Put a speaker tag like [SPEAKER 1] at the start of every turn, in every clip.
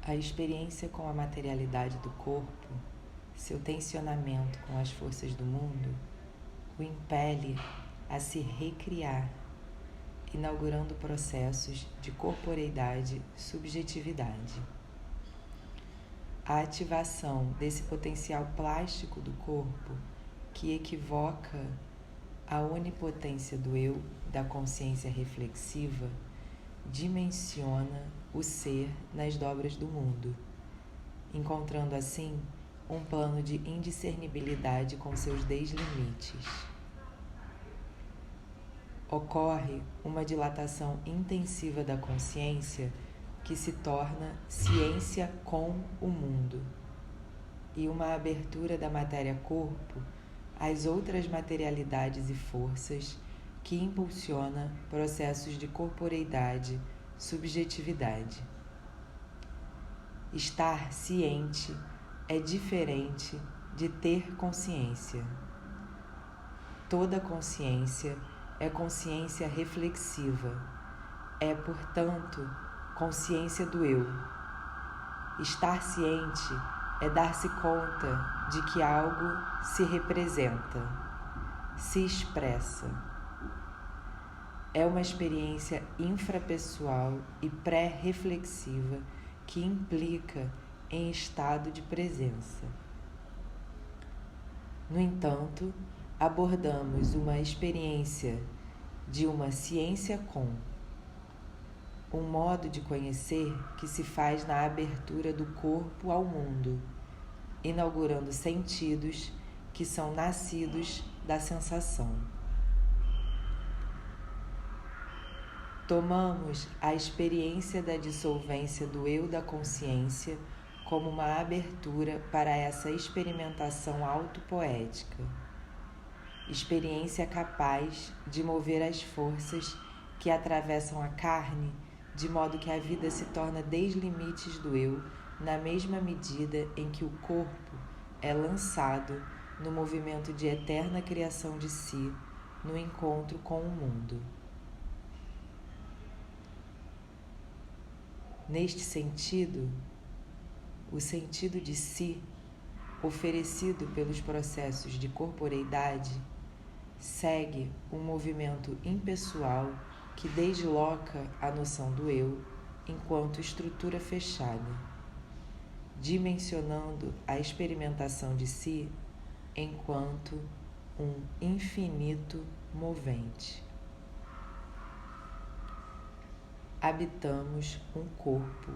[SPEAKER 1] A experiência com a materialidade do corpo, seu tensionamento com as forças do mundo, o impele a se recriar, inaugurando processos de corporeidade, subjetividade. A ativação desse potencial plástico do corpo, que equivoca a onipotência do eu, da consciência reflexiva, dimensiona o ser nas dobras do mundo, encontrando assim um plano de indiscernibilidade com seus deslimites. Ocorre uma dilatação intensiva da consciência que se torna ciência com o mundo, e uma abertura da matéria-corpo às outras materialidades e forças que impulsiona processos de corporeidade, subjetividade. Estar ciente é diferente de ter consciência. Toda consciência é consciência reflexiva, é, portanto, consciência do eu. Estar ciente é dar-se conta de que algo se representa, se expressa. É uma experiência infrapessoal e pré-reflexiva que implica em estado de presença. No entanto, abordamos uma experiência de uma ciência com um modo de conhecer que se faz na abertura do corpo ao mundo, inaugurando sentidos que são nascidos da sensação. Tomamos a experiência da dissolvência do eu da consciência como uma abertura para essa experimentação autopoética, experiência capaz de mover as forças que atravessam a carne, de modo que a vida se torna deslimites do eu, na mesma medida em que o corpo é lançado no movimento de eterna criação de si, no encontro com o mundo. Neste sentido, o sentido de si, oferecido pelos processos de corporeidade, segue um movimento impessoal que desloca a noção do eu enquanto estrutura fechada, dimensionando a experimentação de si enquanto um infinito movente. Habitamos um corpo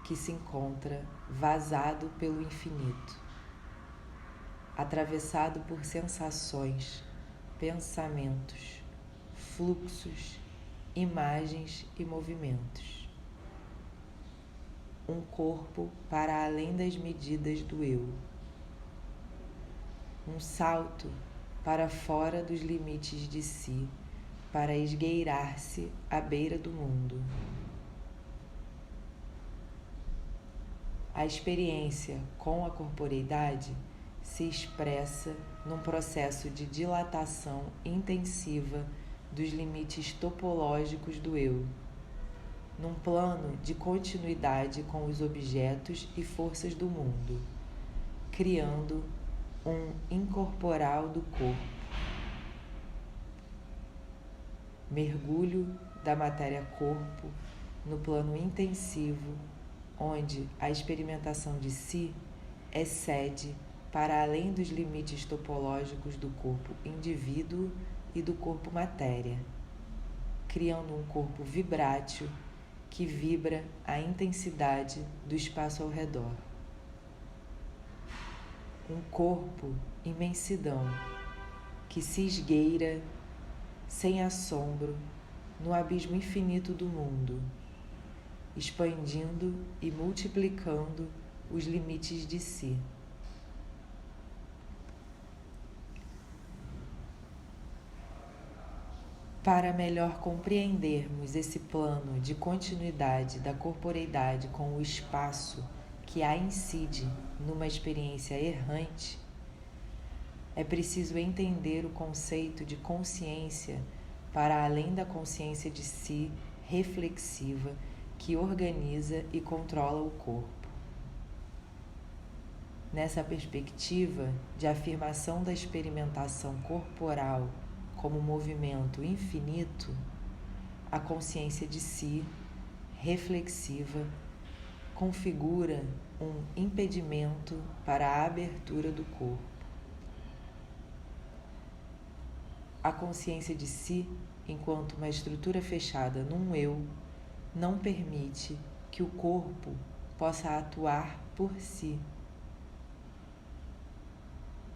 [SPEAKER 1] que se encontra vazado pelo infinito, atravessado por sensações, pensamentos, fluxos, imagens e movimentos. Um corpo para além das medidas do eu. Um salto para fora dos limites de si, para esgueirar-se à beira do mundo. A experiência com a corporeidade se expressa num processo de dilatação intensiva dos limites topológicos do eu, num plano de continuidade com os objetos e forças do mundo, criando um incorporal do corpo. Mergulho da matéria-corpo no plano intensivo, onde a experimentação de si excede para além dos limites topológicos do corpo indivíduo e do corpo matéria, criando um corpo vibrátil que vibra a intensidade do espaço ao redor. Um corpo imensidão que se esgueira sem assombro no abismo infinito do mundo, expandindo e multiplicando os limites de si. Para melhor compreendermos esse plano de continuidade da corporeidade com o espaço que a incide numa experiência errante, é preciso entender o conceito de consciência para além da consciência de si reflexiva que organiza e controla o corpo. Nessa perspectiva de afirmação da experimentação corporal como movimento infinito, a consciência de si, reflexiva, configura um impedimento para a abertura do corpo. A consciência de si, enquanto uma estrutura fechada num eu, não permite que o corpo possa atuar por si.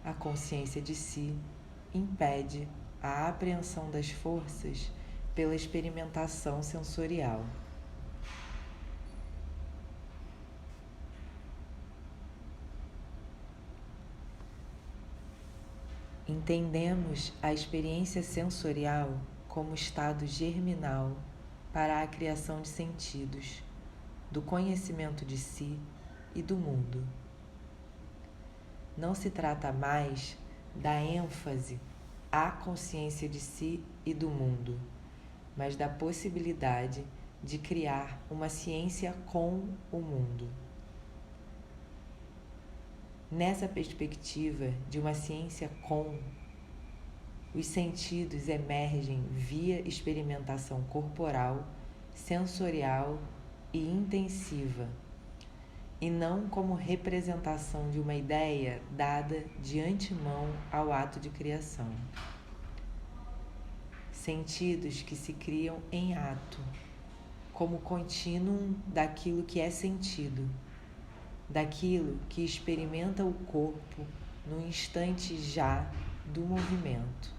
[SPEAKER 1] A consciência de si impede a apreensão das forças pela experimentação sensorial. Entendemos a experiência sensorial como estado germinal para a criação de sentidos, do conhecimento de si e do mundo. Não se trata mais da ênfase à consciência de si e do mundo, mas da possibilidade de criar uma ciência com o mundo. Nessa perspectiva de uma ciência com, os sentidos emergem via experimentação corporal, sensorial e intensiva, e não como representação de uma ideia dada de antemão ao ato de criação. Sentidos que se criam em ato, como contínuo daquilo que é sentido, daquilo que experimenta o corpo no instante já do movimento.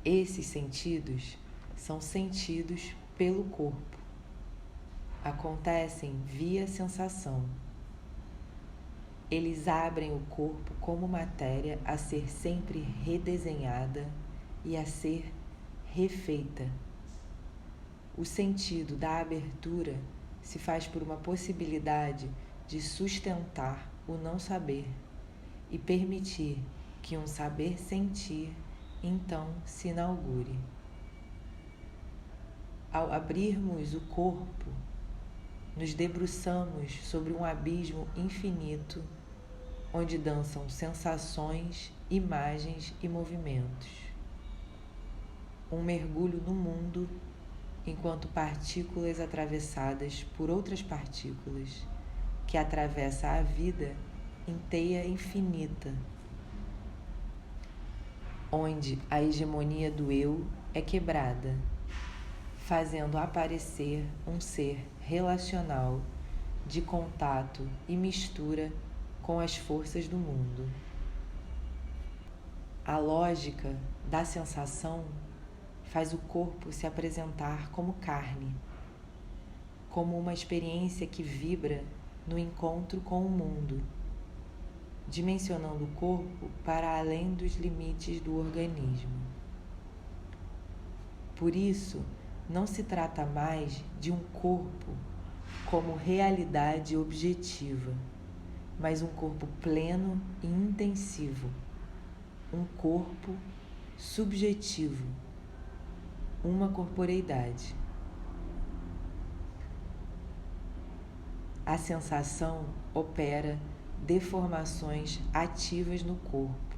[SPEAKER 1] Esses sentidos são sentidos pelo corpo. Acontecem via sensação. Eles abrem o corpo como matéria a ser sempre redesenhada e a ser refeita. O sentido da abertura se faz por uma possibilidade de sustentar o não saber e permitir que um saber sentir então se inaugure. Ao abrirmos o corpo, nos debruçamos sobre um abismo infinito onde dançam sensações, imagens e movimentos. Um mergulho no mundo enquanto partículas atravessadas por outras partículas, que atravessa a vida em teia infinita, onde a hegemonia do eu é quebrada, fazendo aparecer um ser relacional de contato e mistura com as forças do mundo. A lógica da sensação faz o corpo se apresentar como carne, como uma experiência que vibra no encontro com o mundo, dimensionando o corpo para além dos limites do organismo. Por isso, não se trata mais de um corpo como realidade objetiva, mas um corpo pleno e intensivo, um corpo subjetivo, uma corporeidade. A sensação opera deformações ativas no corpo,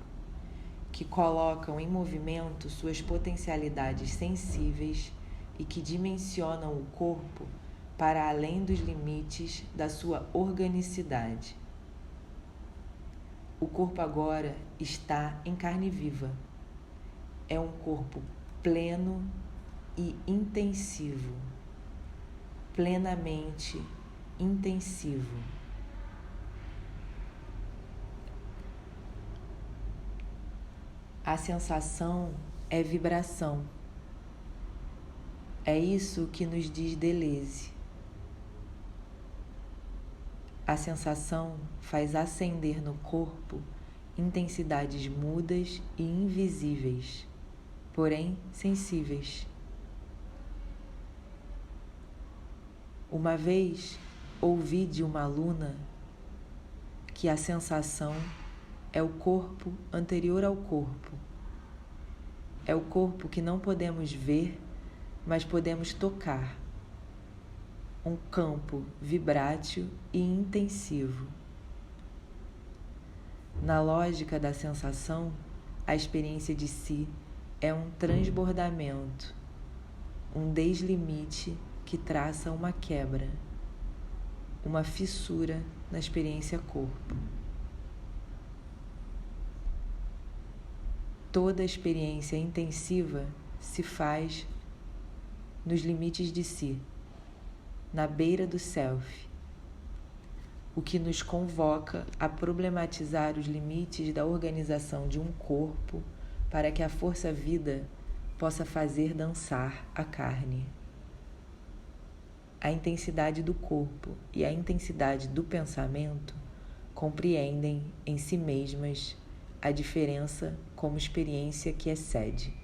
[SPEAKER 1] que colocam em movimento suas potencialidades sensíveis e que dimensionam o corpo para além dos limites da sua organicidade. O corpo agora está em carne viva. É um corpo pleno e intensivo, plenamente intensivo. A sensação é vibração. É isso que nos diz Deleuze. A sensação faz acender no corpo intensidades mudas e invisíveis, porém sensíveis. Uma vez ouvi de uma aluna que a sensação é o corpo anterior ao corpo. É o corpo que não podemos ver, mas podemos tocar. um campo vibrátil e intensivo. Na lógica da sensação, a experiência de si é um transbordamento, um deslimite que traça uma quebra, uma fissura na experiência corpo. Toda experiência intensiva se faz nos limites de si, na beira do self, o que nos convoca a problematizar os limites da organização de um corpo para que a força-vida possa fazer dançar a carne. A intensidade do corpo e a intensidade do pensamento compreendem em si mesmas a diferença como experiência que excede.